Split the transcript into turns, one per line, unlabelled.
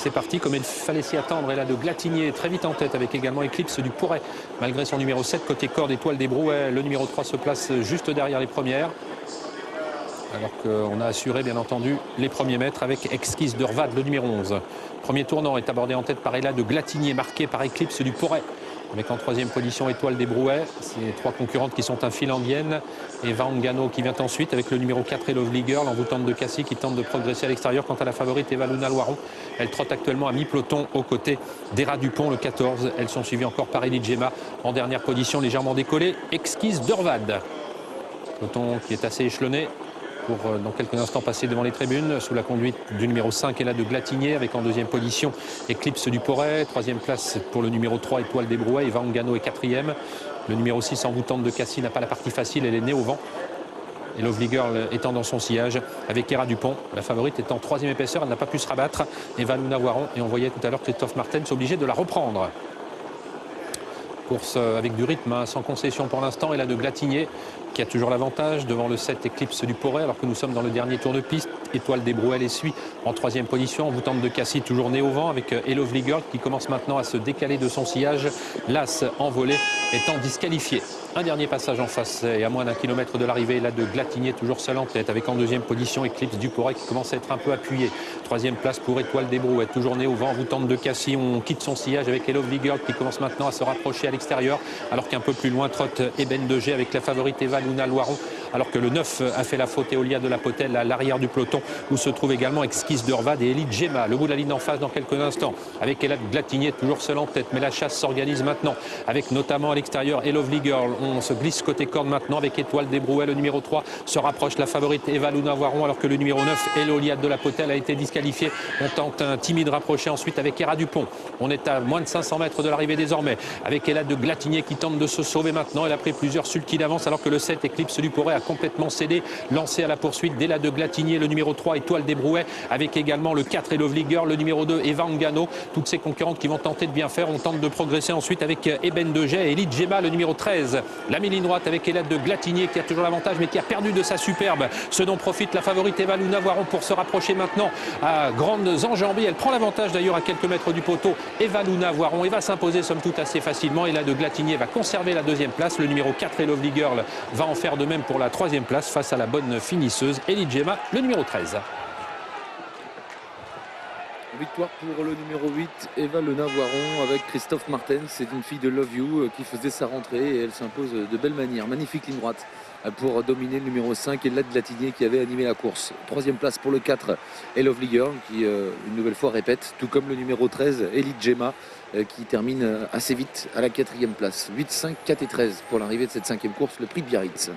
c'est parti, comme il fallait s'y attendre. Et là de Glatigné très vite en tête avec également Eclipse du Porret. Malgré son numéro 7 côté corde, Étoile des Brouets, le numéro 3 se place juste derrière les premières. Alors qu'on a assuré bien entendu les premiers mètres avec Exquise de Rvad, le numéro 11. Premier tournant est abordé en tête par Ella de Glatigné, marqué par Eclipse du Porret. Avec en troisième position Étoile des Brouets. Ces trois concurrentes qui sont finlandiennes. Et Van Gano qui vient ensuite avec le numéro 4 et Lovely Girl, envoûtante de Cassie qui tente de progresser à l'extérieur. Quant à la favorite Eva Luna Loiron, elle trotte actuellement à mi-peloton aux côtés d'Era Dupont, le 14. Elles sont suivies encore par Elie Gemma en dernière position, légèrement décollée. Exquise de Rvad. Peloton qui est assez échelonné pour dans quelques instants passer devant les tribunes sous la conduite du numéro 5 et là de Glatigné avec en deuxième position Eclipse du Porret, troisième place pour le numéro 3 Étoile des Brouets et Van Gano est quatrième. Le numéro 6 envoûtante de Cassie n'a pas la partie facile, elle est née au vent. Et Lovely Girl étant dans son sillage avec Era Dupont, la favorite est en troisième épaisseur, elle n'a pas pu se rabattre. Eva Luna Loiron et on voyait tout à l'heure Christophe Martens obligé de la reprendre. Course avec du rythme, sans concession pour l'instant. Et là de Glatigné qui a toujours l'avantage devant le 7 Eclipse du Porret alors que nous sommes dans le dernier tour de piste. Étoile des Brouets les suit en troisième position. Envoûtante de Cassie toujours née au vent avec Lovely Girl qui commence maintenant à se décaler de son sillage. L'As envolé étant disqualifié. Un dernier passage en face et à moins d'un kilomètre de l'arrivée là de Glatigné toujours seul en tête avec en deuxième position Eclipse du Porret qui commence à être un peu appuyé. Troisième place pour Étoile des Brouets, toujours née au vent, envoûtante de Cassie. On quitte son sillage avec Lovely Girl qui commence maintenant à se rapprocher à l'extérieur alors qu'un peu plus loin trotte Eben de G avec la favorite Eva Luna Loiron alors que le 9 a fait la faute Eolia de la Potelle à l'arrière du peloton où se trouve également Exquise de Rvad et Elie Gemma. Le bout de la ligne en face dans quelques instants avec Ella de Glatigné toujours seul en tête mais la chasse s'organise maintenant avec notamment à l'extérieur Lovely Girl. On se glisse côté corde maintenant avec Étoile des Brouets. Le numéro 3 se rapproche la favorite Eva Luna Loiron alors que le numéro 9 Eolia de la Potelle a été disqualifié. On tente un timide rapproché ensuite avec Era Dupont. On est à moins de 500 mètres de l'arrivée désormais avec Ella de Glatigné qui tente de se sauver maintenant. Elle a pris plusieurs sulky d'avance alors que le 7 Eclipse du Porret a complètement cédé, lancé à la poursuite d'Ella de Glatigné, le numéro 3 Étoile des Brouets avec également le 4 et Lovely Girl, le numéro 2 et Van Gano. Toutes ces concurrentes qui vont tenter de bien faire. On tente de progresser ensuite avec Eben de Jet et Elie Gemma, le numéro 13. La ligne droite avec Ella de Glatigné qui a toujours l'avantage mais qui a perdu de sa superbe. Ce dont profite la favorite Eva Luna Loiron pour se rapprocher maintenant à grandes enjambées. Elle prend l'avantage d'ailleurs à quelques mètres du poteau. Eva Luna Loiron et va s'imposer somme toute assez facilement. Ella de Glatigné va conserver la deuxième place. Le numéro 4 et Lovely Girl va en faire de même pour la troisième place face à la bonne finisseuse Elie Gemma, le numéro 13.
Victoire pour le numéro 8, Eva Luna Loiron avec Christophe Martens. C'est une fille de Love You qui faisait sa rentrée et elle s'impose de belle manière. Magnifique ligne droite pour dominer le numéro 5 et Ella de Glatigné qui avait animé la course. Troisième place pour le 4 et Lovely Girl qui une nouvelle fois répète, tout comme le numéro 13 Elie Gemma qui termine assez vite à la quatrième place. 8, 5, 4 et 13 pour l'arrivée de cette cinquième course, le prix de Biarritz.